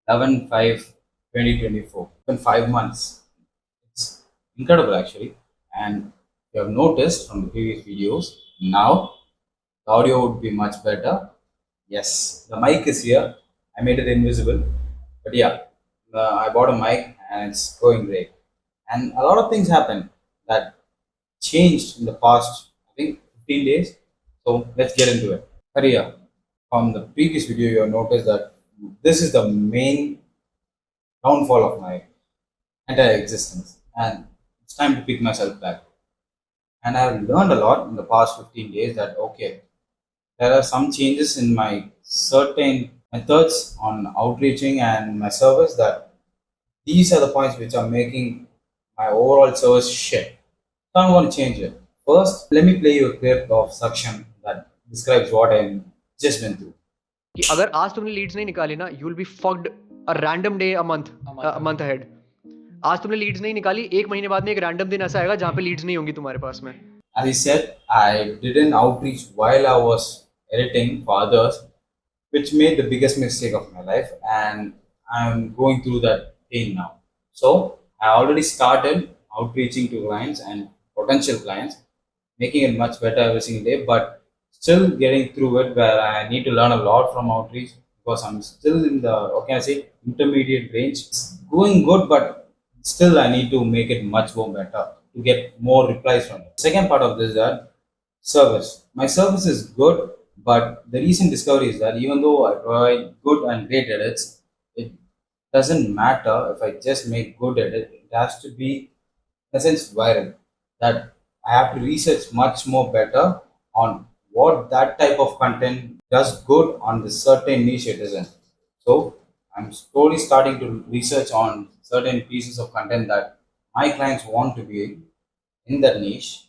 11/5/2024. In 5 months. It's incredible actually. And you have noticed from the previous videos, now the audio would be much better. Yes, the mic is here. I made it invisible. But yeah, I bought a mic and it's going great. And a lot of things happened that changed in the past, I think, 15 days. So let's get into it. Hurry. From the previous video, you have noticed that this is the main downfall of my entire existence. And it's time to pick myself back. And I've learned a lot in the past 15 days that, okay, there are some changes in my certain methods on outreaching and my service that these are the points which are making my overall service shit. So I'm going to change it. First, let me play you a clip of Saksham that describes what I just been through. कि अगर आज तुमने Leeds नहीं निकाली ना, you will be fucked a random day a month ahead. आज तुमने Leeds नहीं निकाली, एक महीने बाद में एक रैंडम दिन ऐसा आएगा जहां पे लीड्स नहीं होंगी तुम्हारे पास में. As I said, I didn't outreach while I was editing for others, which made the biggest mistake of my life, and I'm going through that pain now. So I already started outreaching to clients and potential clients, making it much better every single day, but still getting through it where I need to learn a lot from outreach because I'm still in the, what can I say, intermediate range. It's going good, but still I need to make it much more better to get more replies from it. Second part of this is that service. My service is good, but the recent discovery is that even though I provide good and great edits, it doesn't matter if I just make good edit. It has to be, in a sense, viral. That I have to research much more better on what that type of content does good on the certain niche it is in. So I'm slowly starting to research on certain pieces of content that my clients want to be in that niche,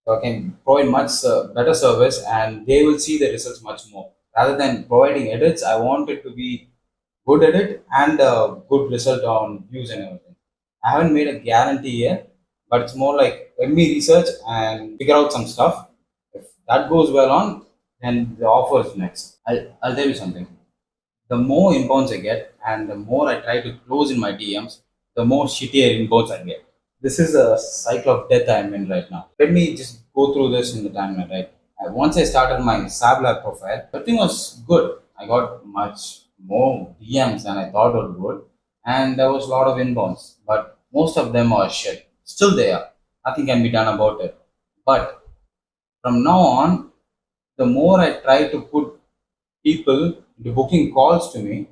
so I can provide much better service and they will see the results much more. Rather than providing edits, I want it to be good edit and a good result on views and everything. I haven't made a guarantee yet, but it's more like let me research and figure out some stuff. If that goes well on, then the offer is next. I'll tell you something. The more inbounds I get and the more I try to close in my DMs, the more shittier inbounds I get. This is a cycle of death I'm in right now. Let me just go through this in the timeline, right? Once I started my SabLab profile, everything was good. I got much more DMs than I thought would good, and there was a lot of inbounds, but most of them are shit. Still there. Nothing can be done about it. But from now on, the more I try to put people into booking calls to me,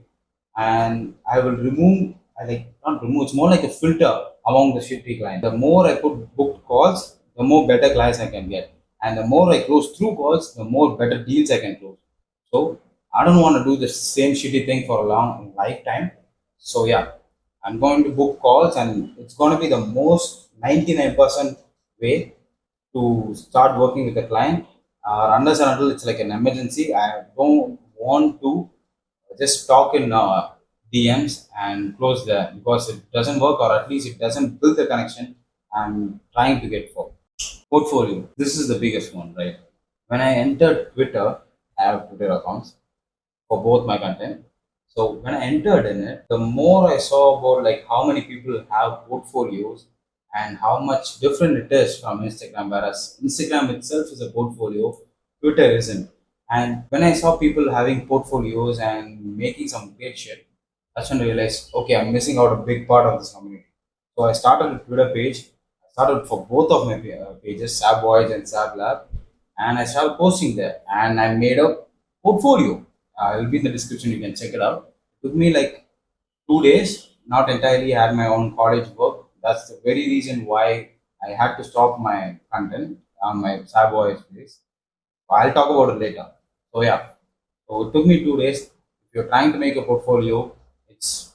and I will remove, I like not remove, it's more like a filter among the shitty clients. The more I put booked calls, the more better clients I can get. And the more I close through calls, the more better deals I can close. So I don't want to do the same shitty thing for a long lifetime. So yeah, I'm going to book calls and it's going to be the most 99% way to start working with a client. Unless and until it's like an emergency, I don't want to just talk in DMs and close there because it doesn't work or at least it doesn't build the connection I'm trying to get for. Portfolio. This is the biggest one, right? When I entered Twitter, I have Twitter accounts for both my content. So when I entered in it, the more I saw about like how many people have portfolios and how much different it is from Instagram, whereas Instagram itself is a portfolio, Twitter isn't. And when I saw people having portfolios and making some great shit, that's when I realized, okay, I'm missing out a big part of this community. So I started a Twitter page. I started for both of my pages, Sab Voyage and Sab Lab, and I started posting there. And I made a portfolio. It'll be in the description. You can check it out. It took me like 2 days. Not entirely. I had my own college work. That's the very reason why I had to stop my content on my Sab Voyage page. I'll talk about it later. So yeah, so it took me 2 days. If you're trying to make a portfolio, it's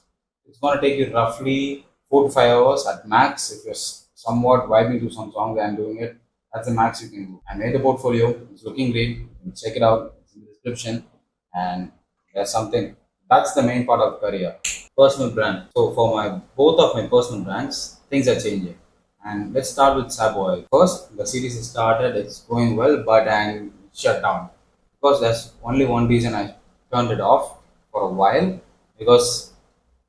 gonna take you roughly 4 to 5 hours at max. If you're somewhat vibing to some song that I'm doing it, that's the max you can do. I made the portfolio. It's looking great. You can check it out. It's in the description. And there's something. That's the main part of career. Personal brand. So for my both of my personal brands, things are changing. And let's start with Saboy. First, the series is started. It's going well, but I'm shut down because there's only one reason I turned it off for a while because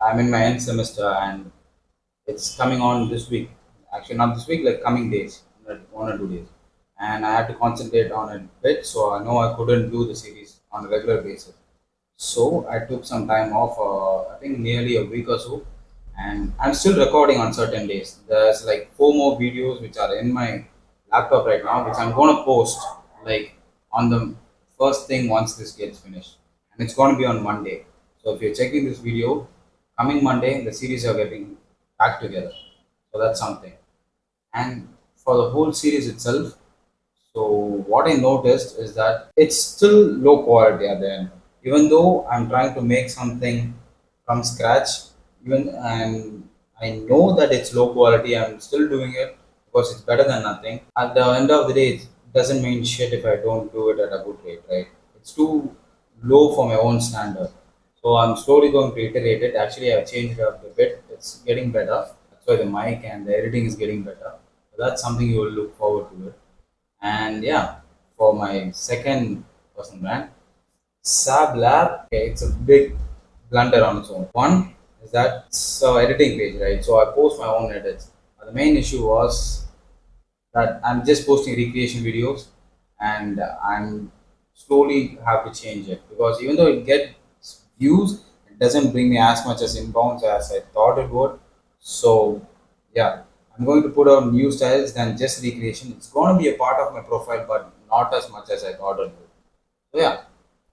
I'm in my end semester and it's coming on this week. Actually, not this week, like coming days, 1 or 2 days. And I had to concentrate on it a bit, so I know I couldn't do the series on a regular basis. So I took some time off, I think nearly a week or so, and I'm still recording on certain days. There's like 4 more videos which are in my laptop right now, which I'm gonna post like on the first thing once this gets finished, and it's gonna be on Monday. So if you're checking this video, coming Monday, the series are getting back together. So that's something. And for the whole series itself, so what I noticed is that it's still low quality at the end. Even though I'm trying to make something from scratch, even and I know that it's low quality, I'm still doing it because it's better than nothing. At the end of the day, it doesn't mean shit if I don't do it at a good rate, right? It's too low for my own standard. So I'm slowly going to iterate it. Actually, I've changed it up a bit. It's getting better. That's why the mic and the editing is getting better. So that's something you will look forward to it. And yeah, for my second personal brand, Sab Lab, okay, it's a big blunder on its own. One is that it's an editing page, right? So I post my own edits. The main issue was that I'm just posting recreation videos and I'm slowly have to change it because even though it gets views, it doesn't bring me as much as inbounds as I thought it would. So yeah, I'm going to put out new styles than just recreation. It's going to be a part of my profile, but not as much as I thought it would. So yeah,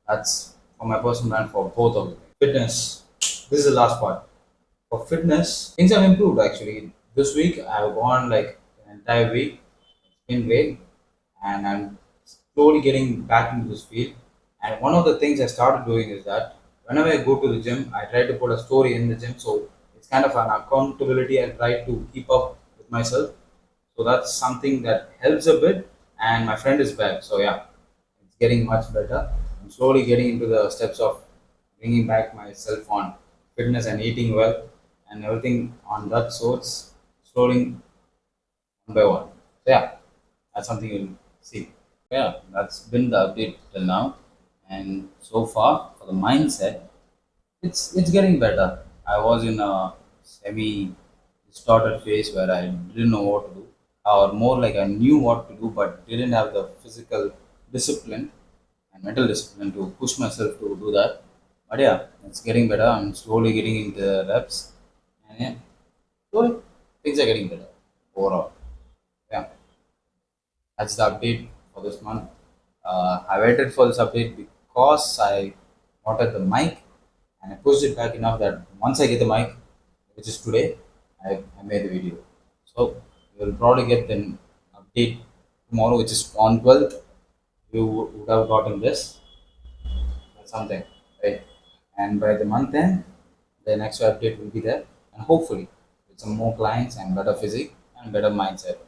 that's for my personal brand for both of them. Fitness. This is the last part. For fitness, things have improved actually. This week I've gone like an entire week. It's been great, and I'm slowly getting back into this field. And one of the things I started doing is that whenever I go to the gym, I try to put a story in the gym. So it's kind of an accountability. I try to keep up with myself. So that's something that helps a bit. And my friend is back. So yeah, it's getting much better. I'm slowly getting into the steps of bringing back myself on fitness and eating well and everything on that sorts, slowly one by one. So yeah, that's something you'll see. Yeah, that's been the update till now. And so far for the mindset, it's getting better. I was in a semi distorted phase where I didn't know what to do, or more like I knew what to do but didn't have the physical discipline and mental discipline to push myself to do that. But yeah, it's getting better. I'm slowly getting into the reps, and yeah, slowly things are getting better overall. Yeah, that's the update for this month. I waited for this update because I wanted the mic and I pushed it back enough that once I get the mic, which is today, I made the video. So you'll probably get an update tomorrow, which is on 12th. You would have gotten this. That's something, right? And by the month end, the next update will be there. And hopefully, with some more clients and better physique and better mindset.